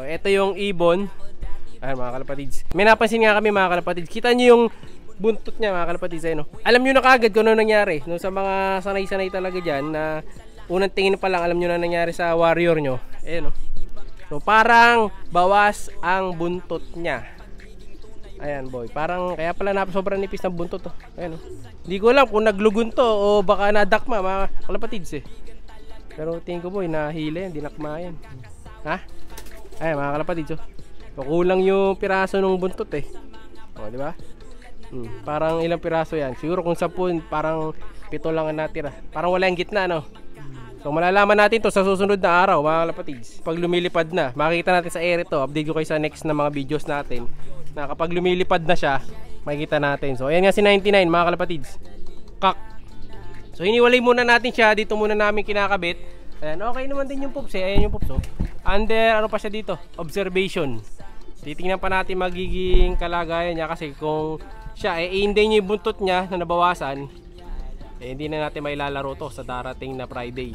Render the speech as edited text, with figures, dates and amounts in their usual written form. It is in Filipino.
So, ito yung ibon. Ayan mga kalapatids. May napansin nga kami mga kalapatids. Kita nyo yung buntot niya mga kalapatids. Ayun, no? Alam nyo na kagad kung ano nangyari. No, sa mga sanay-sanay talaga dyan na unang tingin pa lang alam nyo na nangyari sa warrior nyo. Ayun, no? So parang bawas ang buntot niya. Ayan boy. Parang kaya pala sobrang nipis ng buntot. Oh. Ayan, no? Hindi ko alam kung naglugon to o baka nadakma mga kalapatids eh. Pero tingin ko boy nahila yan. Dinakma yan. Ha? Ayan mga kalapatids. Oh. So, kulang yung piraso ng buntot eh. O, di ba? Parang ilang piraso yan. Siguro kung 10, parang 7 lang ang natira. Parang wala yung gitna, no? So, malalaman natin to sa susunod na araw, mga kalapatids. Pag lumilipad na, makikita natin sa air ito. Update ko kayo sa next na mga videos natin. Na kapag lumilipad na siya, makikita natin. So, ayan nga si 99, mga kalapatids. Kak. So, hiniwalay muna natin siya. Dito muna namin kinakabit. Ayan, okay naman din yung pups eh. Ayan yung pups, oh. Under, ano pa siya dito? Observation. Titingnan pa natin magiging kalagayan niya kasi kung siya i-inday niya yung buntot niya na nabawasan, hindi na natin mailalaro to sa darating na Friday.